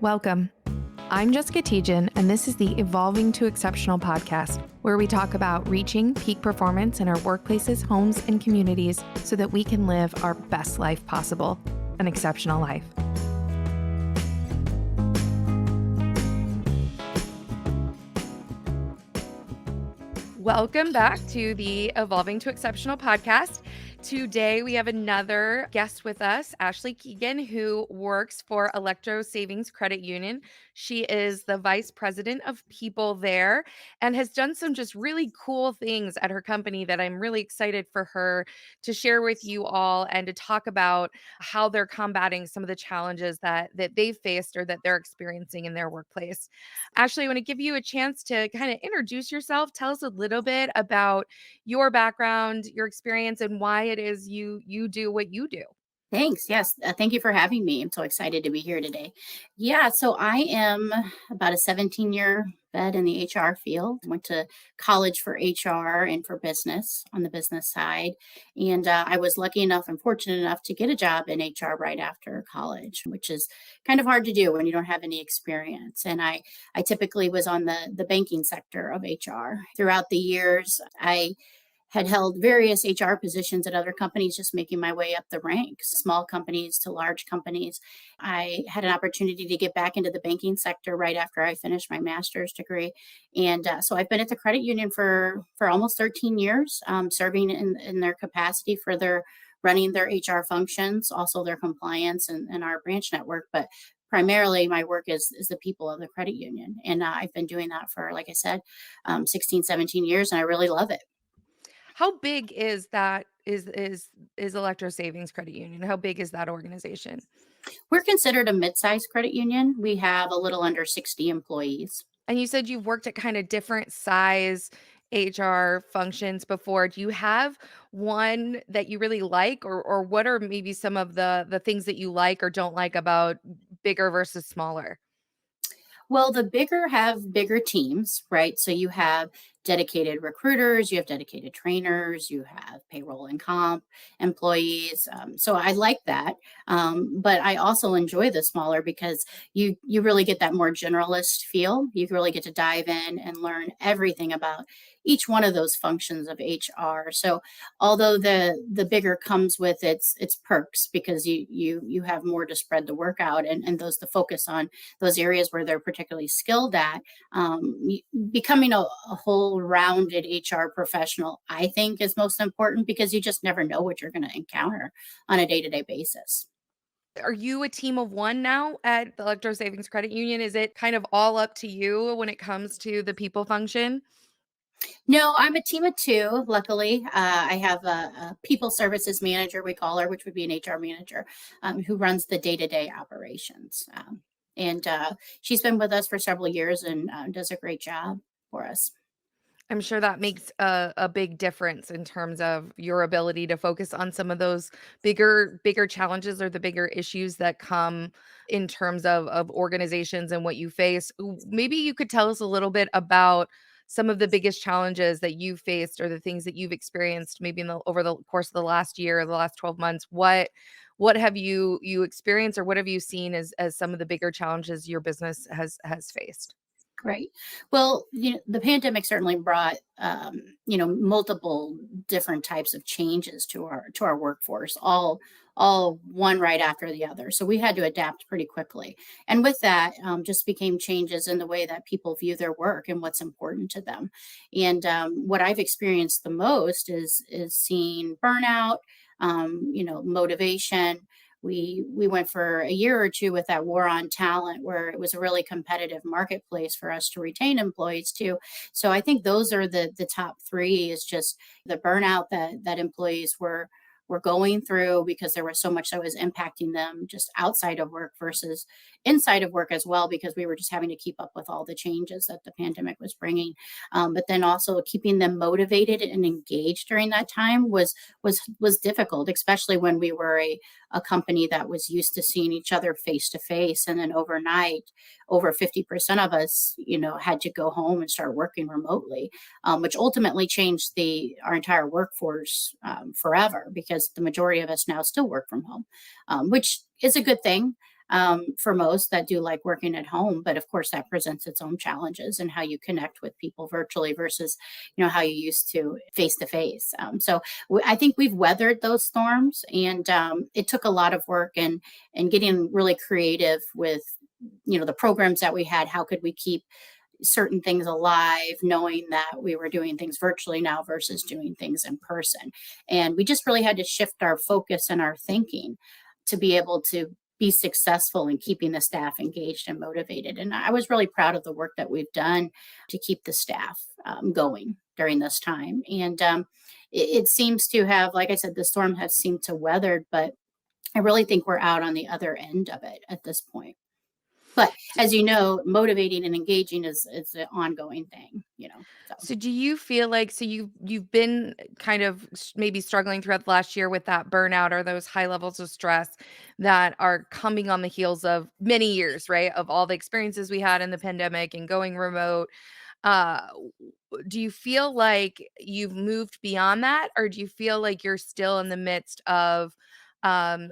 Welcome. I'm Jessica Tejan, and this is the Evolving to Exceptional podcast, where we talk about reaching peak performance in our workplaces, homes, and communities so that we can live our best life possible, an exceptional life. Welcome back to the Evolving to Exceptional podcast. Today, we have another guest with us, Ashley Keegan, who works for Electro Savings Credit Union. She is the vice president of people there and has done some just really cool things at her company that I'm really excited for her to share with you all and to talk about how they're combating some of the challenges that they've faced or that they're experiencing in their workplace. Ashley, I want to give you a chance to kind of introduce yourself. Tell us a little bit about your background, your experience, and why it is you do what you do. Thanks. Yes. Thank you for having me. I'm so excited to be here today. Yeah. So I am about a 17-year vet in the HR field. Went to college for HR and for business on the business side. And I was lucky enough and fortunate enough to get a job in HR right after college, which is kind of hard to do when you don't have any experience. And I typically was on the banking sector of HR. Throughout the years, I had held various HR positions at other companies, just making my way up the ranks, small companies to large companies. I had an opportunity to get back into the banking sector right after I finished my master's degree. And so I've been at the credit union for almost 13 years, serving in their capacity for their running their HR functions, also their compliance and our branch network. But primarily my work is the people of the credit union. And I've been doing that for, like I said, 16, 17 years, and I really love it. How big is that is Electro Savings Credit Union? How big is that organization? We're considered a mid-sized credit union. We have a little under 60 employees. And you said you've worked at kind of different size HR functions before. Do you have one that you really like, or what are maybe some of the things that you like or don't like about bigger versus smaller? Well, the bigger have bigger teams, right? So you have dedicated recruiters, you have dedicated trainers, you have payroll and comp employees. So I like that, but I also enjoy the smaller because you really get that more generalist feel. You really get to dive in and learn everything about each one of those functions of HR. So although the bigger comes with its perks because you have more to spread the work out and those to focus on those areas where they're particularly skilled at. Becoming a whole rounded HR professional, I think, is most important because you just never know what you're going to encounter on a day-to-day basis. Are you a team of one now at the Electro Savings Credit Union? Is it kind of all up to you when it comes to the people function? No, I'm a team of two. Luckily, I have a people services manager, we call her, which would be an HR manager, who runs the day-to-day operations. And she's been with us for several years and does a great job for us. I'm sure that makes a big difference in terms of your ability to focus on some of those bigger challenges or the bigger issues that come in terms of organizations and what you face. Maybe you could tell us a little bit about some of the biggest challenges that you faced or the things that you've experienced maybe over the course of the last year or the last 12 months. What have you experienced or what have you seen as some of the bigger challenges your business has faced? Right. Well, the pandemic certainly brought, multiple different types of changes to our workforce, all one right after the other. So we had to adapt pretty quickly, and with that, just became changes in the way that people view their work and what's important to them. And what I've experienced the most is seeing burnout, motivation. We went for a year or two with that war on talent where it was a really competitive marketplace for us to retain employees too. So I think those are the top three, is just the burnout that employees were going through because there was so much that was impacting them just outside of work versus inside of work as well, because we were just having to keep up with all the changes that the pandemic was bringing. But then also keeping them motivated and engaged during that time was difficult, especially when we were a company that was used to seeing each other face to face, and then overnight over 50% of us had to go home and start working remotely, which ultimately changed our entire workforce forever, because the majority of us now still work from home, which is a good thing. for most that do like working at home. But of course, that presents its own challenges and how you connect with people virtually versus, how you used to face. So I think we've weathered those storms, and it took a lot of work and getting really creative with, the programs that we had. How could we keep certain things alive, knowing that we were doing things virtually now versus doing things in person. And we just really had to shift our focus and our thinking to be able to be successful in keeping the staff engaged and motivated. And I was really proud of the work that we've done to keep the staff going during this time. And it seems to have, like I said, the storm has seemed to weathered, but I really think we're out on the other end of it at this point. But as you know, motivating and engaging is an ongoing thing. So So do you feel like you've been kind of maybe struggling throughout the last year with that burnout or those high levels of stress that are coming on the heels of many years, right? Of all the experiences we had in the pandemic and going remote. Do you feel like you've moved beyond that, or do you feel like you're still in the midst of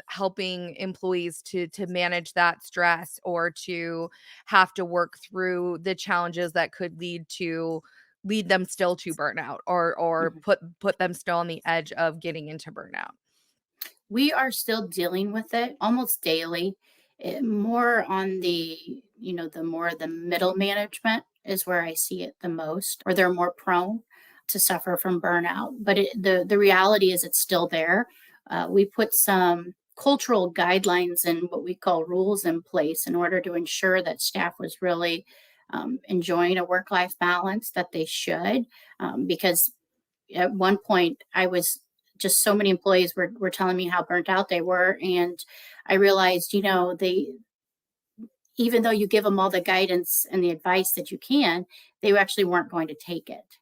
helping employees to manage that stress or to have to work through the challenges that could lead them still to burnout or mhm. put them still on the edge of getting into burnout? We are still dealing with it almost daily. More on the more the middle management is where I see it the most, or they're more prone to suffer from burnout. But the reality is it's still there. We put some cultural guidelines and what we call rules in place in order to ensure that staff was really enjoying a work life balance that they should. Because at one point I was just so many employees were telling me how burnt out they were, and I realized, they, even though you give them all the guidance and the advice that you can, they actually weren't going to take it.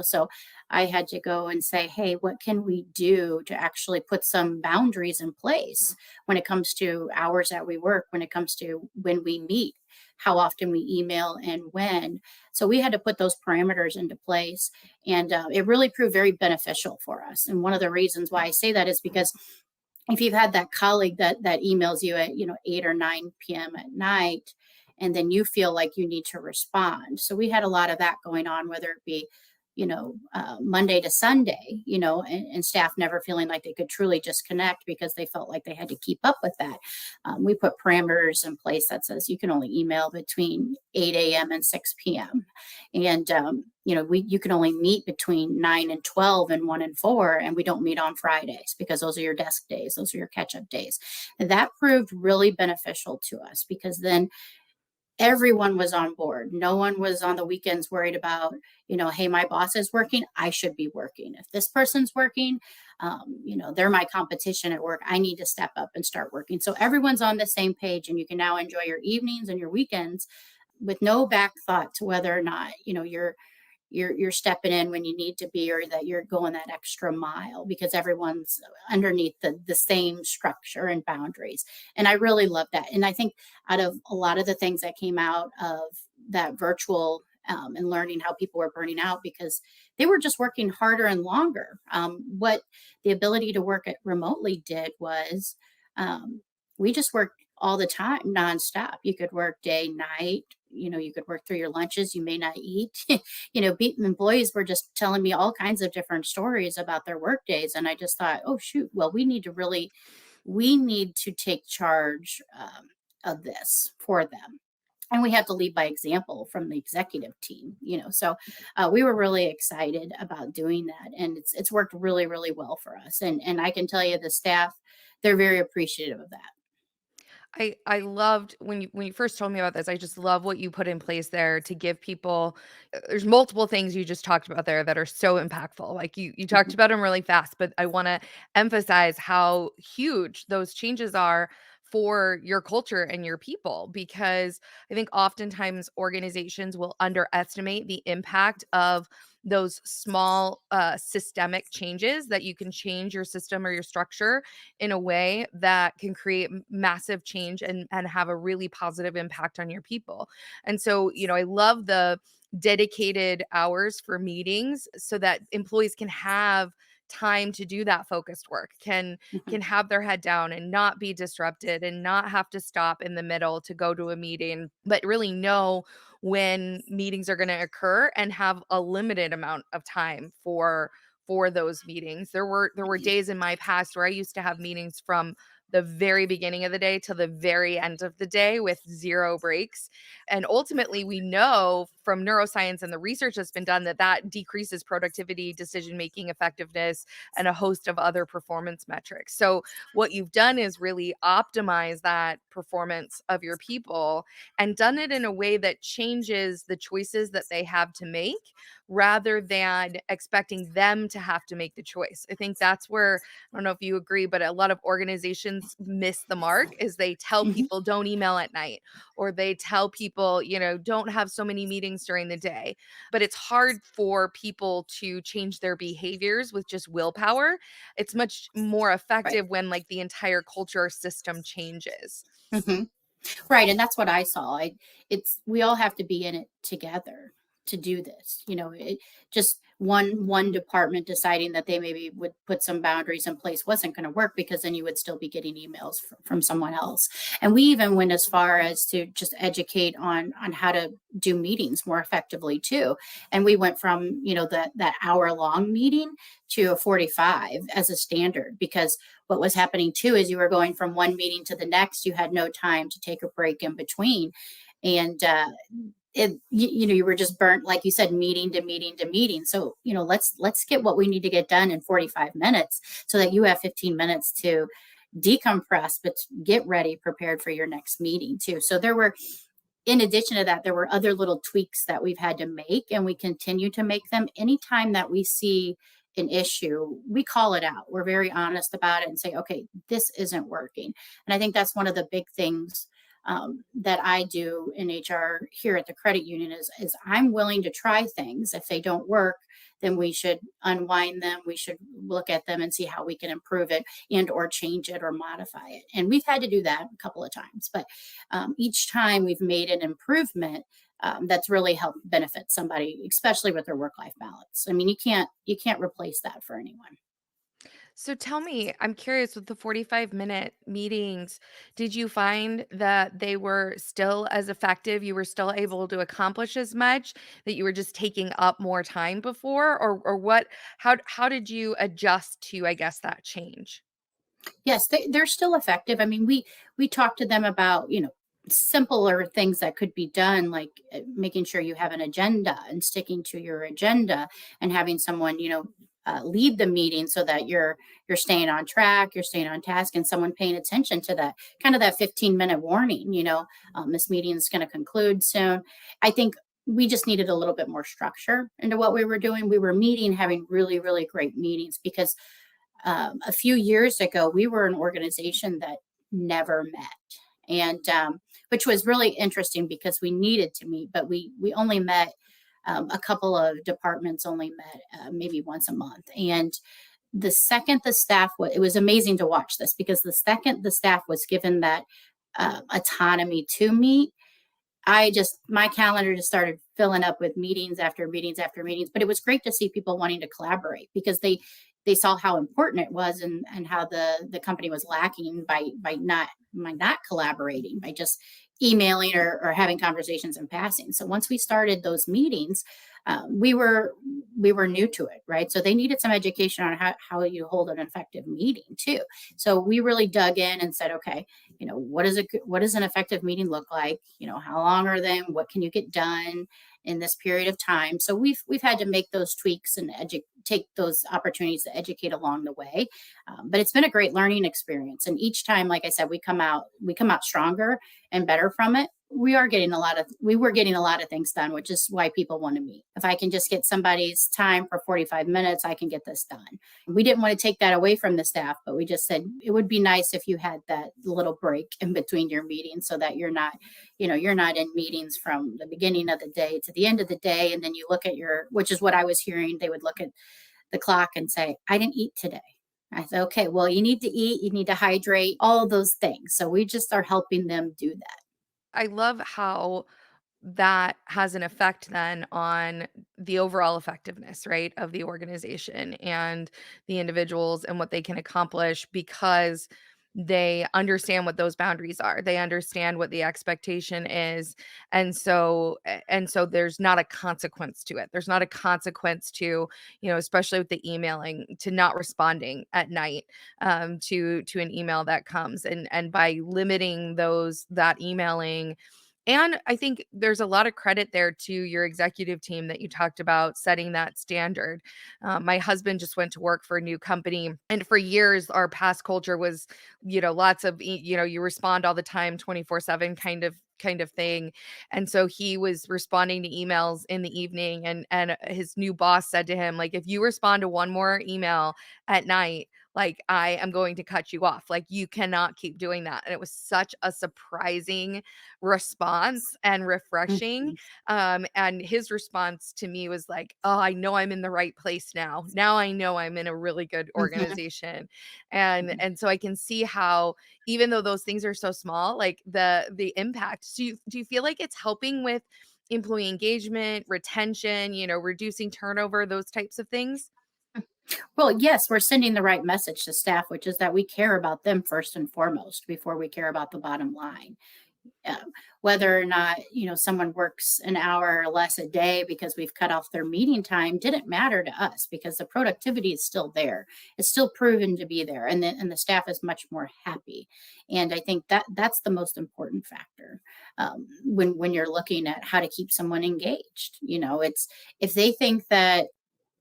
So I had to go and say, hey, what can we do to actually put some boundaries in place when it comes to hours that we work, when it comes to when we meet, how often we email, and when. So we had to put those parameters into place, and it really proved very beneficial for us. And one of the reasons why I say that is because if you've had that colleague that emails you at 8 or 9 p.m. at night, and then you feel like you need to respond. So we had a lot of that going on, whether it be Monday to Sunday, and staff never feeling like they could truly disconnect because they felt like they had to keep up with that. We put parameters in place that says you can only email between 8 a.m. and 6 p.m. And you can only meet between 9 and 12 and 1 and 4, and we don't meet on Fridays because those are your desk days, those are your catch-up days. And that proved really beneficial to us because then everyone was on board. No one was on the weekends worried about, hey, my boss is working, I should be working. If this person's working, they're my competition at work, I need to step up and start working. So everyone's on the same page, and you can now enjoy your evenings and your weekends with no back thought to whether or not, you're stepping in when you need to be, or that you're going that extra mile, because everyone's underneath the same structure and boundaries. And I really love that. And I think out of a lot of the things that came out of that virtual and learning how people were burning out because they were just working harder and longer. What the ability to work remotely did was we just worked all the time nonstop. You could work day, night, you could work through your lunches, you may not eat. Employees were just telling me all kinds of different stories about their work days. And I just thought, oh, shoot, well, we need to take charge of this for them. And we have to lead by example from the executive team. So we were really excited about doing that. And it's worked really, really well for us. And I can tell you the staff, they're very appreciative of that. I loved when you first told me about this. I just love what you put in place there to give people. There's multiple things you just talked about there that are so impactful. Like you talked Mhm. about them really fast, but I want to emphasize how huge those changes are for your culture and your people, because I think oftentimes organizations will underestimate the impact of those small systemic changes that you can change your system or your structure in a way that can create massive change and have a really positive impact on your people. And so, I love the dedicated hours for meetings so that employees can have time to do that focused work, Mhm. can have their head down and not be disrupted and not have to stop in the middle to go to a meeting, but really know when meetings are going to occur and have a limited amount of time for those meetings. There were Right. days in my past where I used to have meetings from the very beginning of the day to the very end of the day with zero breaks. And ultimately, we know from neuroscience and the research that's been done that that decreases productivity, decision making, effectiveness, and a host of other performance metrics. So, what you've done is really optimize that performance of your people and done it in a way that changes the choices that they have to make rather than expecting them to have to make the choice. I think that's where, I don't know if you agree, but a lot of organizations miss the mark is they tell Mhm. people don't email at night, or they tell people, don't have so many meetings during the day. But it's hard for people to change their behaviors with just willpower. It's much more Right. effective when like the entire culture or system changes. Mhm. Right, and that's what I saw. It's we all have to be in it together to do this. Just one department deciding that they maybe would put some boundaries in place wasn't going to work because then you would still be getting emails from someone else. And we even went as far as to just educate on how to do meetings more effectively too. And we went from that hour long meeting to a 45 as a standard because what was happening too is you were going from one meeting to the next. You had no time to take a break in between. And you were just burnt, like you said, meeting to meeting to meeting. So let's get what we need to get done in 45 minutes so that you have 15 minutes to decompress, but get ready, prepared for your next meeting too. So in addition to that, there were other little tweaks that we've had to make, and we continue to make them. Anytime that we see an issue, we call it out. We're very honest about it and say, okay, this isn't working. And I think that's one of the big things that I do in HR here at the credit union is I'm willing to try things. If they don't work, then we should unwind them. We should look at them and see how we can improve it and or change it or modify it. And we've had to do that a couple of times, but each time we've made an improvement that's really helped benefit somebody, especially with their work-life balance. I mean, you can't replace that for anyone. So tell me, I'm curious with the 45-minute meetings, did you find that they were still as effective? You were still able to accomplish as much, that you were just taking up more time before? Or what, how did you adjust to, I guess, that change? Yes, they're still effective. I mean, we talk to them about simpler things that could be done, like making sure you have an agenda and sticking to your agenda, and having someone lead the meeting so that you're staying on track, you're staying on task, and someone paying attention to that kind of that 15-minute warning. This meeting is going to conclude soon. I think we just needed a little bit more structure into what we were doing. We were meeting, having really, really great meetings because a few years ago, we were an organization that never met, and which was really interesting because we needed to meet, but we only met. A couple of departments only met maybe once a month, and the second the staff was, it was amazing to watch this because the second the staff was given that autonomy to meet, my calendar just started filling up with meetings after meetings after meetings. But it was great to see people wanting to collaborate because they saw how important it was, and how the company was lacking by not collaborating, by just emailing or having conversations in passing. So once we started those meetings, we were new to it, right? So they needed some education on how you hold an effective meeting too. So we really dug in and said, okay, what does an effective meeting look like? How long are they? What can you get done in this period of time? So we've had to make those tweaks and take those opportunities to educate along the way. But it's been a great learning experience, and each time, like I said, we come out stronger and better from it. We were getting a lot of things done, which is why people want to meet. If I can just get somebody's time for 45 minutes, I can get this done. We didn't want to take that away from the staff, but we just said it would be nice if you had that little break in between your meetings so that you're not in meetings from the beginning of the day to the end of the day. And then you look at which is what I was hearing. They would look at the clock and say, I didn't eat today. I said, okay, well, you need to eat, you need to hydrate, all of those things. So we just are helping them do that. I love how that has an effect then on the overall effectiveness, right, of the organization and the individuals and what they can accomplish because they understand what those boundaries are. They understand what the expectation is. And so there's not a consequence to it. There's not a consequence to, especially with the emailing, to not responding at night to an email that comes. And by limiting that emailing, and I think there's a lot of credit there to your executive team that you talked about setting that standard. My husband just went to work for a new company, and for years, our past culture was, lots of, you respond all the time, 24/7 kind of thing. And so he was responding to emails in the evening, and his new boss said to him, like, if you respond to one more email at night, like, I am going to cut you off. Like, you cannot keep doing that. And it was such a surprising response and refreshing. Mhm, And his response to me was like, "Oh, I know I'm in the right place now. Now I know I'm in a really good mhm. organization." And so I can see how, even though those things are so small, like the impact. Do you feel like it's helping with employee engagement, retention, reducing turnover, those types of things? Well, yes, we're sending the right message to staff, which is that we care about them first and foremost before we care about the bottom line. Whether or not someone works an hour or less a day because we've cut off their meeting time didn't matter to us because the productivity is still there. It's still proven to be there, and the staff is much more happy. And I think that's the most important factor when you're looking at how to keep someone engaged. It's if they think that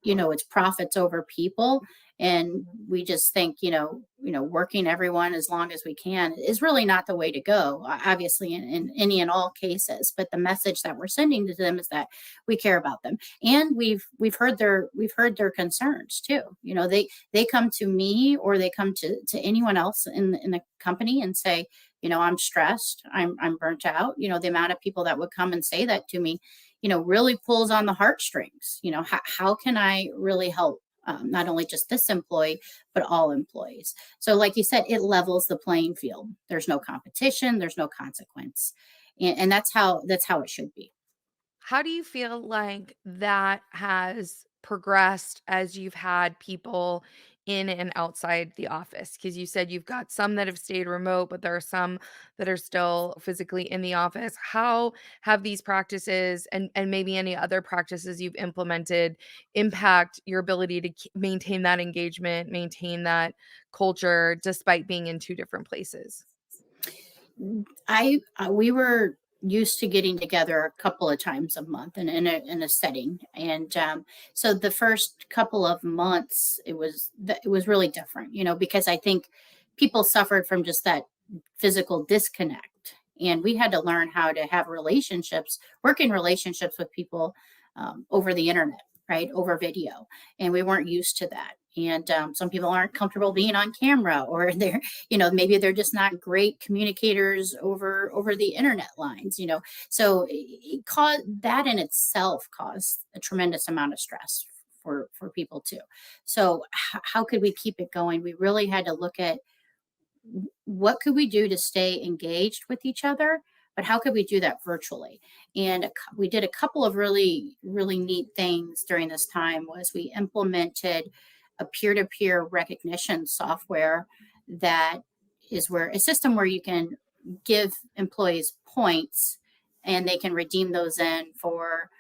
it's profits over people, and we just think working everyone as long as we can is really not the way to go, obviously, in any and all cases. But the message that we're sending to them is that we care about them, and we've heard their concerns too. They come to me, or they come to anyone else in the company and say, I'm stressed, I'm burnt out. The amount of people that would come and say that to me really pulls on the heartstrings. How can I really help, not only just this employee, but all employees? So, like you said, it levels the playing field. There's no competition, there's no consequence. And that's how it should be. How do you feel like that has progressed as you've had people in and outside the office? Because you said you've got some that have stayed remote, but there are some that are still physically in the office. How have these practices and maybe any other practices you've implemented impact your ability to maintain that engagement, maintain that culture despite being in two different places? We were used to getting together a couple of times a month in a setting, and so the first couple of months it was really different, because I think people suffered from just that physical disconnect, and we had to learn how to have relationships, working relationships with people over the internet, right, over video, and we weren't used to that. And some people aren't comfortable being on camera, or maybe they're just not great communicators over the internet lines. So it caused that in itself caused a tremendous amount of stress for people too. So how could we keep it going? We really had to look at what could we do to stay engaged with each other, but how could we do that virtually? And we did a couple of really really neat things during this time. Was we implemented a peer-to-peer recognition software that is where a system where you can give employees points, and they can redeem those in for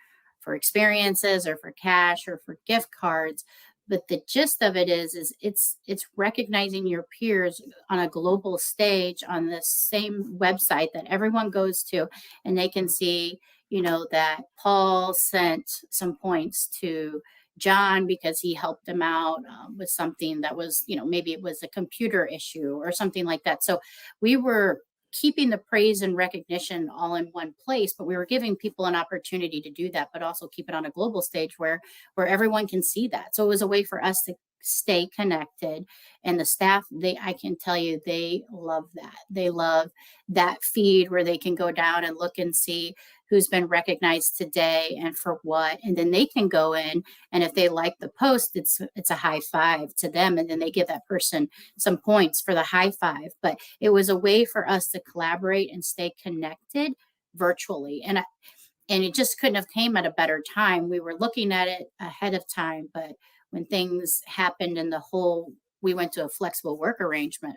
experiences, or for cash, or for gift cards. But the gist of it is it's recognizing your peers on a global stage on the same website that everyone goes to, and they can see that Paul sent some points to John because he helped him out with something that was, maybe it was a computer issue or something like that. So we were keeping the praise and recognition all in one place, but we were giving people an opportunity to do that, but also keep it on a global stage where everyone can see that. So it was a way for us to stay connected. And the staff, I can tell you, they love that. They love that feed where they can go down and look and see who's been recognized today and for what. And then they can go in, and if they like the post, it's a high five to them, and then they give that person some points for the high five. But it was a way for us to collaborate and stay connected virtually. And and it just couldn't have came at a better time. We were looking at it ahead of time, but when things happened and we went to a flexible work arrangement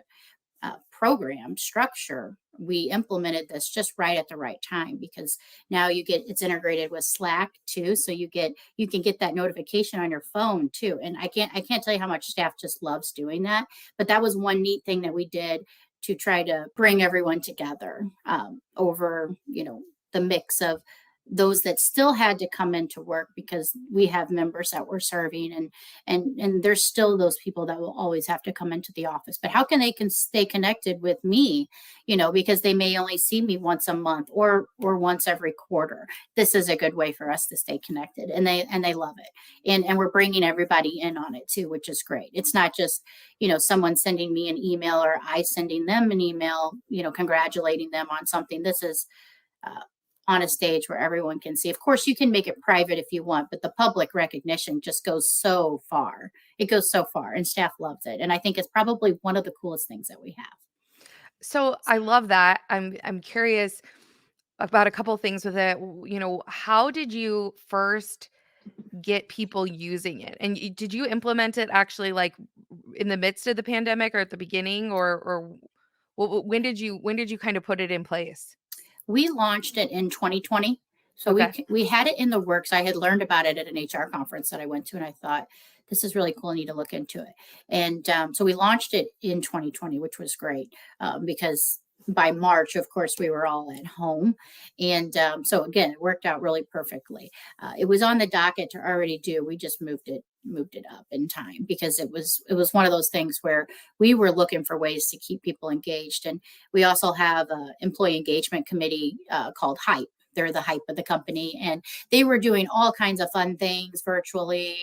program structure, we implemented this just right at the right time, because now it's integrated with Slack too, so you can get that notification on your phone too. And I can't tell you how much staff just loves doing that. But that was one neat thing that we did to try to bring everyone together, over the mix of those that still had to come into work, because we have members that we're serving, and there's still those people that will always have to come into the office. But how can they stay connected with me, because they may only see me once a month or once every quarter. This is a good way for us to stay connected, and they love it. And we're bringing everybody in on it too, which is great. It's not just someone sending me an email or I sending them an email, congratulating them on something. This is on a stage where everyone can see. Of course, you can make it private if you want, but the public recognition just goes so far. It goes so far, and staff loves it. And I think it's probably one of the coolest things that we have. So I love that. I'm curious about a couple things with it. How did you first get people using it? And did you implement it actually like in the midst of the pandemic or at the beginning, or when did you kind of put it in place? We launched it in 2020. So Okay. we had it in the works. I had learned about it at an HR conference that I went to, and I thought, this is really cool. I need to look into it. And so we launched it in 2020, which was great, because by March, of course, we were all at home. And so again, it worked out really perfectly. It was on the docket to already do. We just moved it up in time, because it was one of those things where we were looking for ways to keep people engaged. And we also have an employee engagement committee called Hype. They're the hype of the company, and they were doing all kinds of fun things virtually,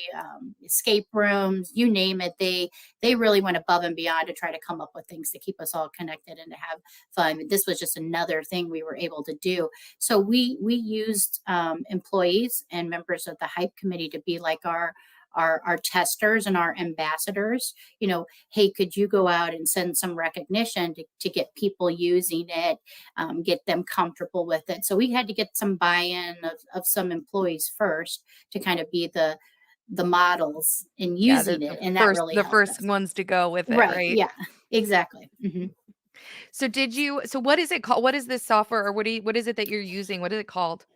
escape rooms, you name it. They really went above and beyond to try to come up with things to keep us all connected and to have fun. This was just another thing we were able to do. So we used employees and members of the hype committee to be like our testers and our ambassadors. Hey, could you go out and send some recognition to get people using it, get them comfortable with it? So we had to get some buy-in of some employees first to kind of be the models in Yeah, using the it, and that first really the helped first us. ones to go with it, Right, right? yeah, exactly. So what is it called? What is this software, or what is it that you're using? What is it called?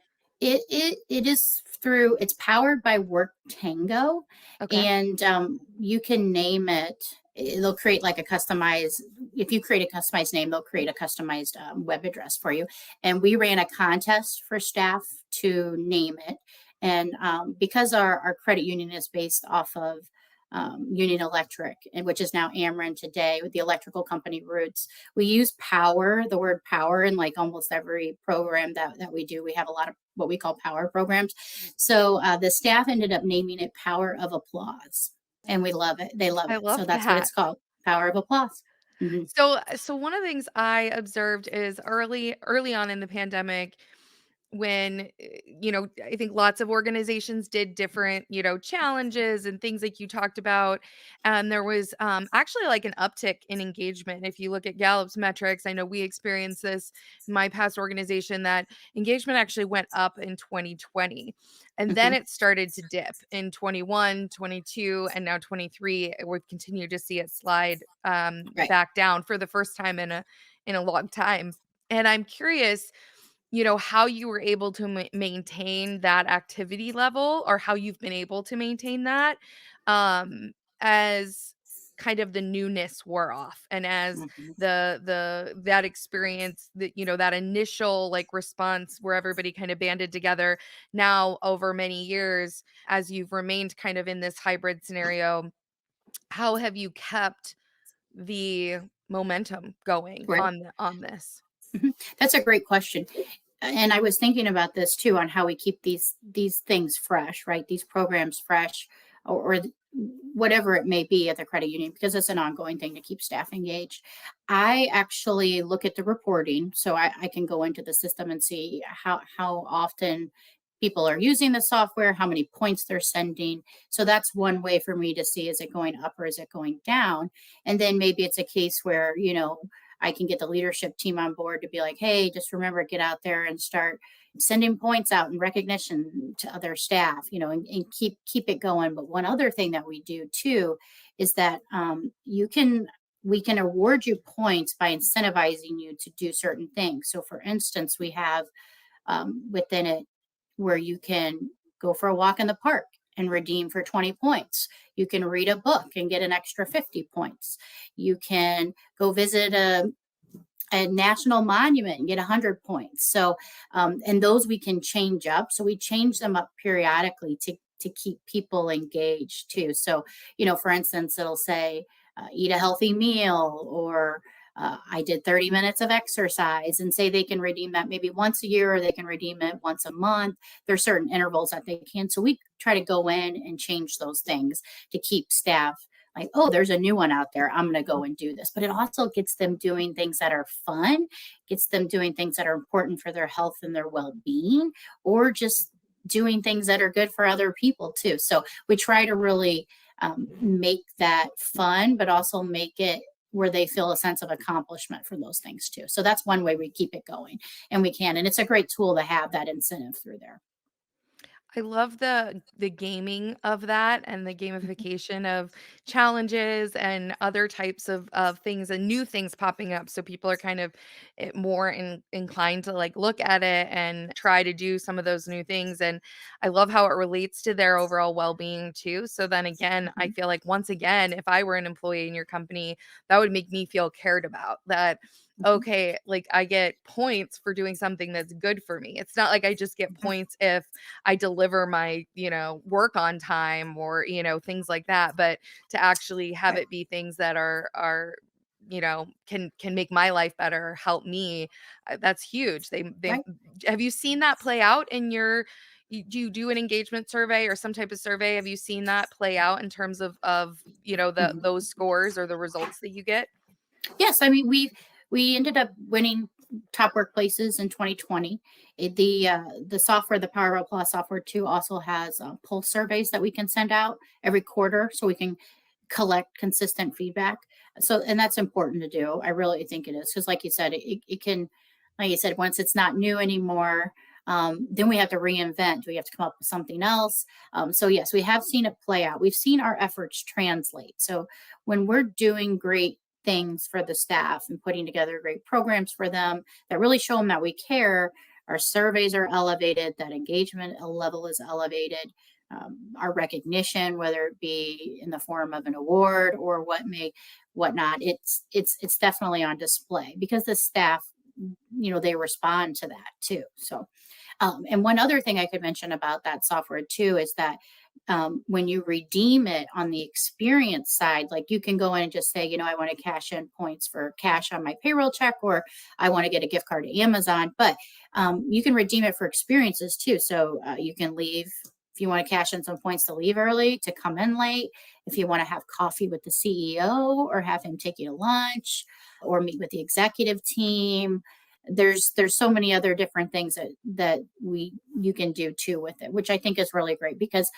It is through. It's powered by Work Tango, Okay. and you can name it. They'll create like a customized. If you create a customized name, they'll create a customized web address for you. And we ran a contest for staff to name it, and because our credit union is based off of Union Electric, and which is now Ameren today, with the electrical company roots. We use the word power, in like almost every program that we do. We have a lot of what we call power programs. So the staff ended up naming it Power of Applause, and we love it. They love I it. So love that's what that. it's called, Power of Applause. Mhm. So one of the things I observed is early on in the pandemic, when I think lots of organizations did different challenges and things like you talked about, and there was actually like an uptick in engagement. If you look at Gallup's metrics, I know we experienced this in my past organization, that engagement actually went up in 2020, and then Mhm. it started to dip in 21, 22, and now 23. We continue to see it slide Right. back down for the first time in a long time. And I'm curious, how you were able to maintain that activity level, or how you've been able to maintain that, um, as kind of the newness wore off, and as Mhm. that experience, that initial like response where everybody kind of banded together, now over many years, as you've remained kind of in this hybrid scenario, how have you kept the momentum going Right. on this? That's a great question. And I was thinking about this too, on how we keep these things fresh, right? These programs fresh, or whatever it may be at the credit union, because it's an ongoing thing to keep staff engaged. I actually look at the reporting, so I can go into the system and see how often people are using the software, how many points they're sending. So that's one way for me to see, is it going up or is it going down? And then maybe it's a case where I can get the leadership team on board to be like, hey, just remember, get out there and start sending points out and recognition to other staff, and keep it going. But one other thing that we do too is that we can award you points by incentivizing you to do certain things. So, for instance, we have within it where you can go for a walk in the park and redeem for 20 points. You can read a book and get an extra 50 points. You can go visit a national monument and get 100 points. So, and those we can change up. So we change them up periodically to keep people engaged too. So, for instance, it'll say, eat a healthy meal, or I did 30 minutes of exercise, and say they can redeem that maybe once a year, or they can redeem it once a month. There's certain intervals that they can. So we try to go in and change those things to keep staff like, oh, there's a new one out there. I'm going to go and do this. But it also gets them doing things that are fun, gets them doing things that are important for their health and their well being, or just doing things that are good for other people too. So we try to really make that fun, but also make it where they feel a sense of accomplishment for those things too. So that's one way we keep it going, and it's a great tool to have that incentive through there. I love the gaming of that and the gamification of challenges and other types of things and new things popping up. So people are kind of more inclined to like look at it and try to do some of those new things. And I love how it relates to their overall well-being too. So then again, I Mhm. feel like once again, if I were an employee in your company, that would make me feel cared about. That Mhm. okay, like I get points for doing something that's good for me. It's not like I just get Mhm. points if I deliver my, work on time or, things like that, but to actually have Right. it be things that are can make my life better, help me. That's huge. They Right. have you seen that play out in do you do an engagement survey or some type of survey? Have you seen that play out in terms of Mhm. those scores or the results that you get? Yes, I mean we ended up winning top workplaces in 2020. The software, the Power Plus software too, also has pulse surveys that we can send out every quarter, so we can collect consistent feedback. So, and that's important to do. I really think it is, because, like you said, it can, like you said, once it's not new anymore. Then we have to reinvent. We have to come up with something else. So yes, we have seen it play out. We've seen our efforts translate. So when we're doing great things for the staff and putting together great programs for them that really show them that we care, our surveys are elevated, that engagement level is elevated. Our recognition, whether it be in the form of an award or whatnot, it's definitely on display, because the staff, they respond to that too. So, and one other thing I could mention about that software too is that when you redeem it on the experience side, like you can go in and just say, I want to cash in points for cash on my payroll check, or I want to get a gift card to Amazon. But you can redeem it for experiences too. So you can leave. If you want to cash in some points to leave early, to come in late, if you want to have coffee with the CEO or have him take you to lunch or meet with the executive team, there's so many other different things that we you can do too with it, which I think is really great, because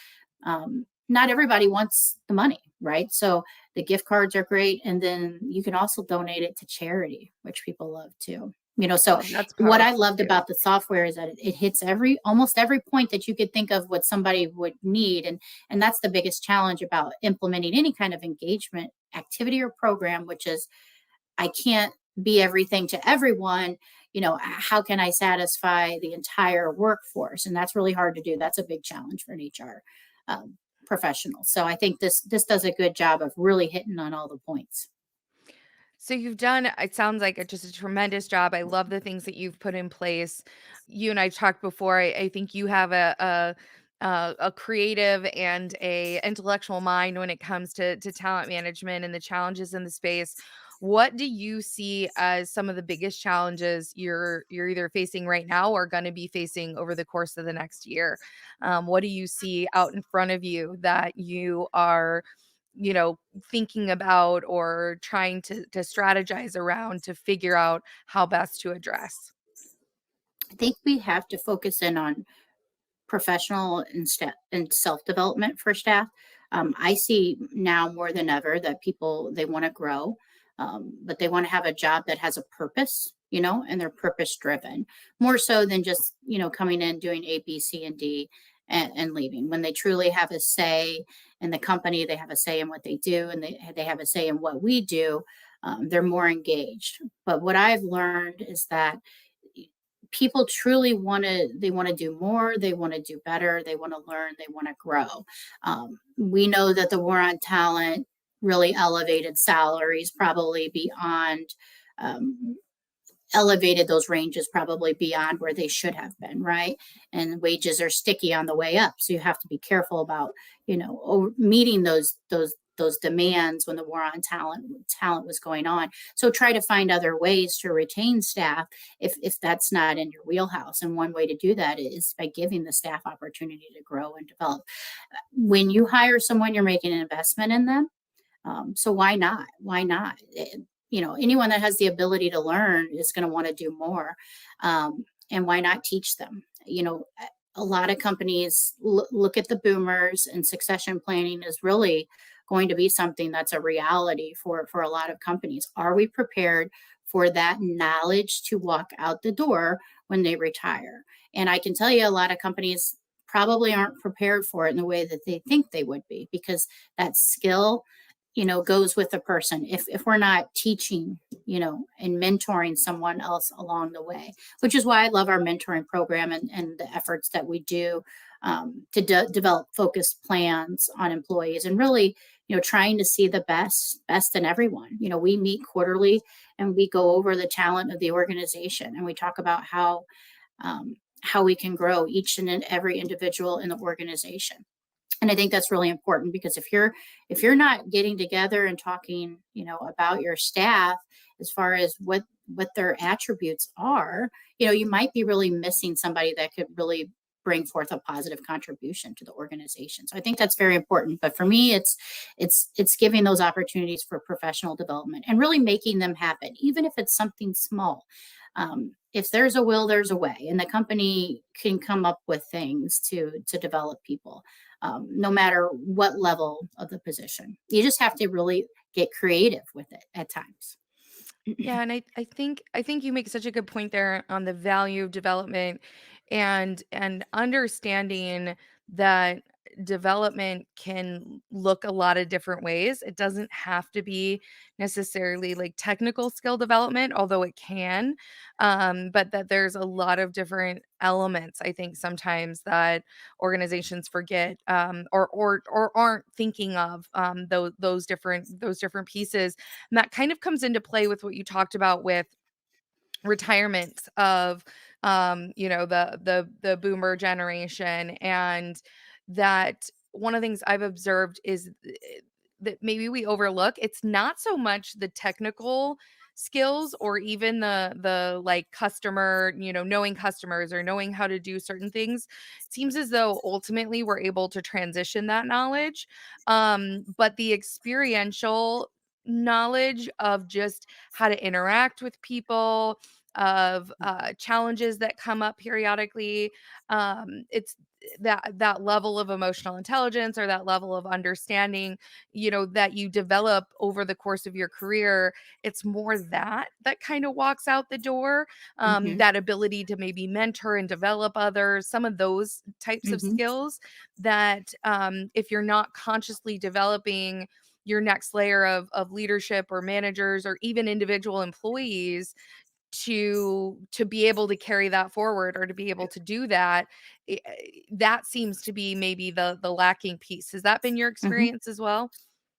not everybody wants the money, right? So the gift cards are great, and then you can also donate it to charity, which people love too. So Oh, that's what I powerful loved too. about the software is that it hits almost every point that you could think of what somebody would need, and that's the biggest challenge about implementing any kind of engagement activity or program, which is I can't be everything to everyone. How can I satisfy the entire workforce? And that's really hard to do. That's a big challenge for an HR um, professional. So I think this does a good job of really hitting on all the points. So you've done, it sounds like just a tremendous job. I love the things that you've put in place. You and I talked before. I think you have a creative and a intellectual mind when it comes to talent management and the challenges in the space. What do you see as some of the biggest challenges you're either facing right now or going to be facing over the course of the next year? What do you see out in front of you that you are thinking about or trying to strategize around to figure out how best to address? I think we have to focus in on professional and self development for staff. I see now more than ever that people, they want to grow. but they want to have a job that has a purpose, and they're purpose driven more so than just, coming in doing A, B, C, and D and leaving. When they truly have a say in the company, they have a say in what they do, and they have a say in what we do. They're more engaged. But what I've learned is that people truly want to do more, they want to do better, they want to learn, they want to grow. We know that the war on talent really elevated salaries probably beyond, um, elevated those ranges probably beyond where they should have been, right? And wages are sticky on the way up, so you have to be careful about, meeting those demands when the war on talent was going on. So try to find other ways to retain staff if that's not in your wheelhouse. And one way to do that is by giving the staff opportunity to grow and develop. When you hire someone, you're making an investment in them. So why not? Why not? Anyone that has the ability to learn is going to want to do more. And why not teach them? A lot of companies look at the boomers, and succession planning is really going to be something that's a reality for a lot of companies. Are we prepared for that knowledge to walk out the door when they retire? And I can tell you, a lot of companies probably aren't prepared for it in the way that they think they would be, because that skill, goes with the person. If we're not teaching, and mentoring someone else along the way, which is why I love our mentoring program and the efforts that we do, to develop focused plans on employees, and really, trying to see the best in everyone. We meet quarterly, and we go over the talent of the organization, and we talk about how we can grow each and every individual in the organization. And I think that's really important, because if you're not getting together and talking, about your staff as far as what their attributes are, you might be really missing somebody that could really bring forth a positive contribution to the organization. So I think that's very important. But for me, it's giving those opportunities for professional development and really making them happen, even if it's something small. If there's a will, there's a way, and the company can come up with things to develop people, no matter what level of the position. You just have to really get creative with it at times. Yeah, and I think you make such a good point there on the value of development and understanding that development can look a lot of different ways. It doesn't have to be necessarily like technical skill development, although it can. But that there's a lot of different elements, I think, sometimes that organizations forget, or aren't thinking of, those different pieces. And that kind of comes into play with what you talked about with retirement of, the boomer generation, and that one of the things I've observed is, that maybe we overlook. It's not so much the technical skills, or even the like customer, knowing customers or knowing how to do certain things. It seems as though ultimately we're able to transition that knowledge, but the experiential knowledge of just how to interact with people, of challenges that come up periodically, it's that level of emotional intelligence, or that level of understanding, that you develop over the course of your career. It's more that kind of walks out the door, Hmm. that ability to maybe mentor and develop others, some of those types of Hmm. skills that, if you're not consciously developing your next layer of leadership or managers or even individual employees to be able to carry that forward, or to be able to do that, that seems to be maybe the lacking piece. Has that been your Hmm. experience as well?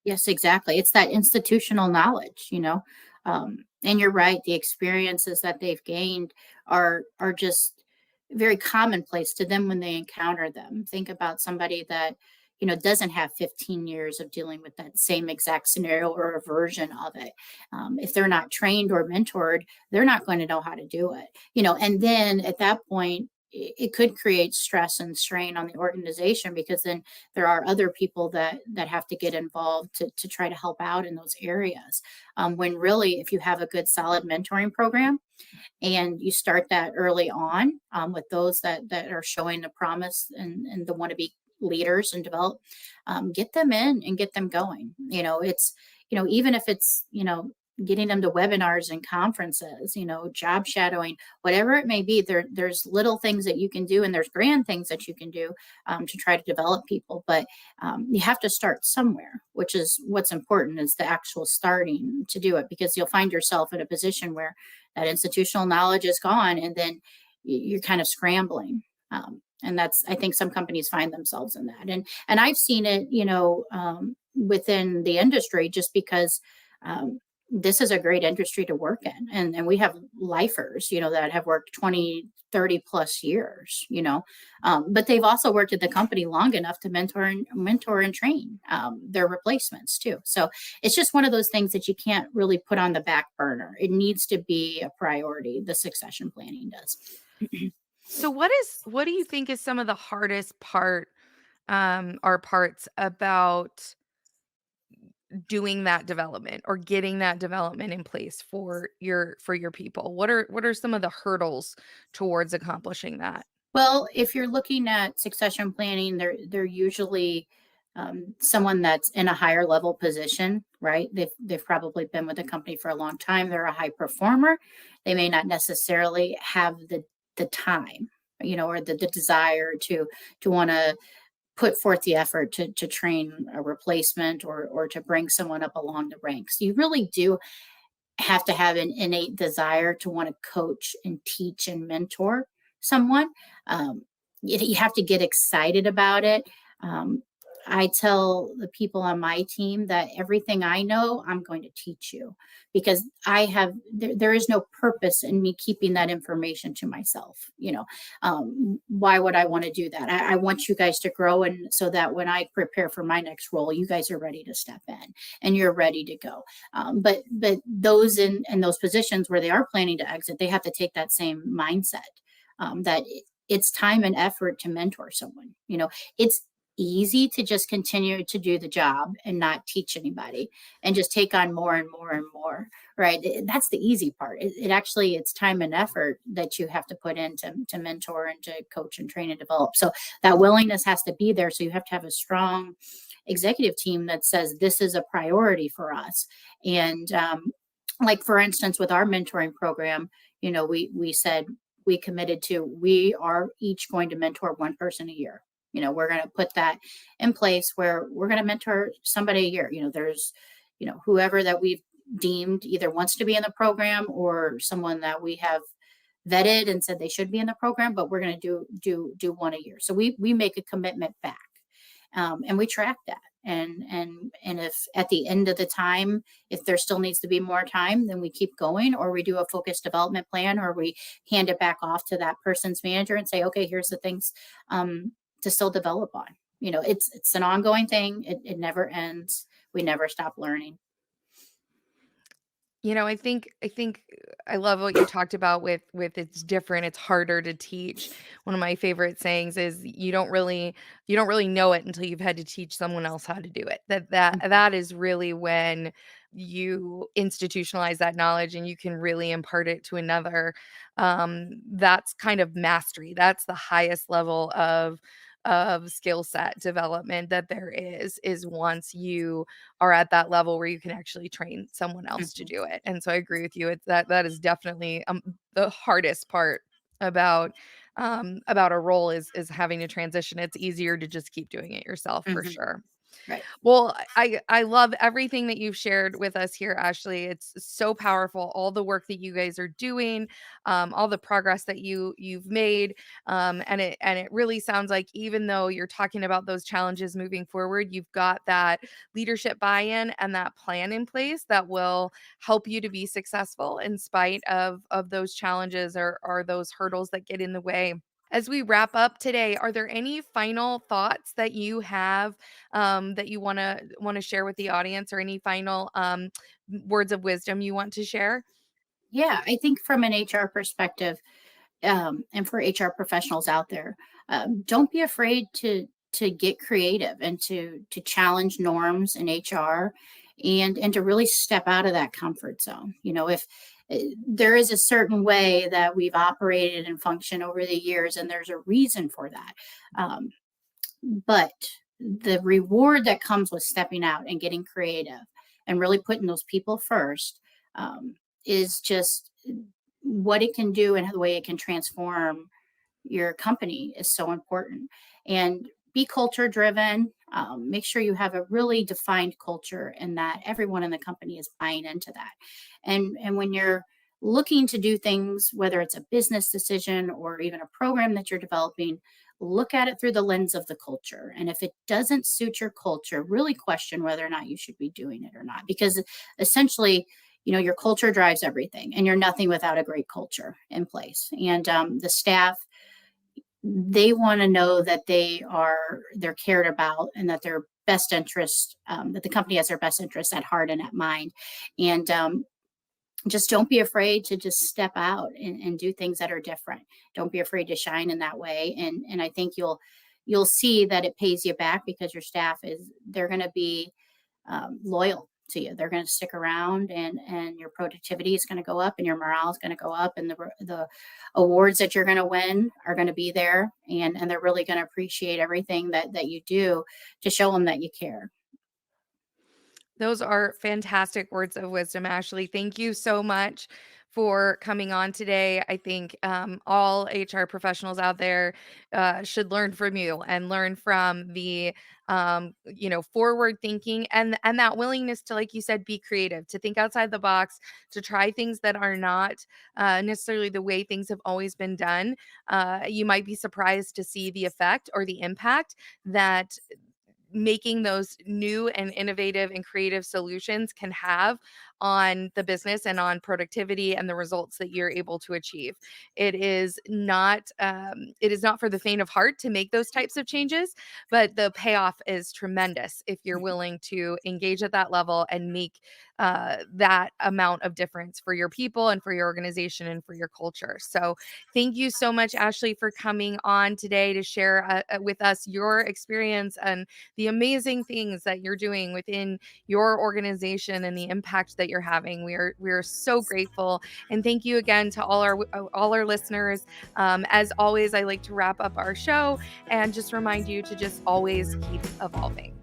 Yes, exactly. It's that institutional knowledge, and you're right. The experiences that they've gained are just very commonplace to them when they encounter them. Think about somebody that doesn't have 15 years of dealing with that same exact scenario or a version of it. If they're not trained or mentored, they're not going to know how to do it. And then at that point, it could create stress and strain on the organization, because then there are other people that have to get involved to try to help out in those areas, when really, if you have a good solid mentoring program and you start that early on, with those that are showing the promise and the want to be leaders and develop, get them in and get them going. It's even if it's getting them to webinars and conferences, job shadowing, whatever it may be. There's little things that you can do, and there's grand things that you can do to try to develop people. But you have to start somewhere, which is what's important, is the actual starting to do it, because you'll find yourself in a position where that institutional knowledge is gone, and then you're kind of scrambling. And that's, I think some companies find themselves in that. And I've seen it, within the industry, just because um, this is a great industry to work in. And we have lifers, that have worked 20, 30 plus years, but they've also worked at the company long enough to mentor and train their replacements too. So it's just one of those things that you can't really put on the back burner. It needs to be a priority. The succession planning does. So what do you think is some of the hardest or parts about doing that development or getting that development in place for your people? What are some of the hurdles towards accomplishing that? Well, if you're looking at succession planning, they're usually someone that's in a higher level position, right? They've probably been with the company for a long time. They're a high performer. They may not necessarily have the time, or the desire to want to put forth the effort to train a replacement, or to bring someone up along the ranks. You really do have to have an innate desire to want to coach and teach and mentor someone. You have to get excited about it. Um, I tell the people on my team that everything I know, I'm going to teach you, because there is no purpose in me keeping that information to myself. Why would I want to do that? I want you guys to grow, and so that when I prepare for my next role, you guys are ready to step in and you're ready to go. But those in those positions where they are planning to exit, they have to take that same mindset, that it's time and effort to mentor someone. It's easy to just continue to do the job and not teach anybody, and just take on more and more and more, right? That's the easy part. It actually, it's time and effort that you have to put in to mentor and to coach and train and develop. So that willingness has to be there. So you have to have a strong executive team that says this is a priority for us. And like, for instance, with our mentoring program, we said, we committed to, we are each going to mentor one person a year. We're going to put that in place where we're going to mentor somebody a year. There's, whoever that we've deemed either wants to be in the program, or someone that we have vetted and said they should be in the program, but we're going to do one a year. So we make a commitment back, and we track that. And if at the end of the time, if there still needs to be more time, then we keep going, or we do a focused development plan, or we hand it back off to that person's manager and say, okay, here's the things to still develop on. It's an ongoing thing. It never ends. We never stop learning. I think I love what you talked about with it's different, it's harder to teach. One of my favorite sayings is you don't really know it until you've had to teach someone else how to do it. That is really when you institutionalize that knowledge and you can really impart it to another. That's kind of mastery. That's the highest level of skill set development that there is once you are at that level where you can actually train someone else to Mhm. do it. And so I agree with you. It's that is definitely the hardest part about a role is having to transition. It's easier to just keep doing it yourself for Mhm. sure. Right. Well, I love everything that you've shared with us here, Ashley. It's so powerful. All the work that you guys are doing, all the progress that you've made, and it really sounds like even though you're talking about those challenges moving forward, you've got that leadership buy-in and that plan in place that will help you to be successful in spite of those challenges or those hurdles that get in the way. As we wrap up today, are there any final thoughts that you have that you want to share with the audience, or any final words of wisdom you want to share? Yeah, I think from an HR perspective, and for HR professionals out there, don't be afraid to get creative and to challenge norms in HR, and to really step out of that comfort zone. If there is a certain way that we've operated and functioned over the years, and there's a reason for that. Um, but the reward that comes with stepping out and getting creative and really putting those people first, um, is just what it can do and the way it can transform your company is so important. And be culture driven. Make sure you have a really defined culture and that everyone in the company is buying into that. And when you're looking to do things, whether it's a business decision or even a program that you're developing, look at it through the lens of the culture. And if it doesn't suit your culture, really question whether or not you should be doing it or not. Because essentially, your culture drives everything, and you're nothing without a great culture in place. And the staff, they want to know that they're cared about and that their best interest, that the company has their best interest at heart and at mind. And just don't be afraid to just step out and do things that are different. Don't be afraid to shine in that way. And I think you'll see that it pays you back, because your staff they're going to be loyal to you. They're going to stick around, and your productivity is going to go up, and your morale is going to go up, and the awards that you're going to win are going to be there, and they're really going to appreciate everything that you do to show them that you care. Those are fantastic words of wisdom, Ashley. Thank you so much for coming on today. I think all HR professionals out there should learn from you and learn from the forward thinking and that willingness to, like you said, be creative, to think outside the box, to try things that are not necessarily the way things have always been done. You might be surprised to see the effect or the impact that making those new and innovative and creative solutions can have on the business and on productivity and the results that you're able to achieve. It is not for the faint of heart to make those types of changes, but the payoff is tremendous if you're willing to engage at that level and make that amount of difference for your people and for your organization and for your culture. So thank you so much, Ashley, for coming on today to share with us your experience and the amazing things that you're doing within your organization and the impact that you're having. We are so grateful, and thank you again to all our listeners. As always, I like to wrap up our show and just remind you to just always keep evolving.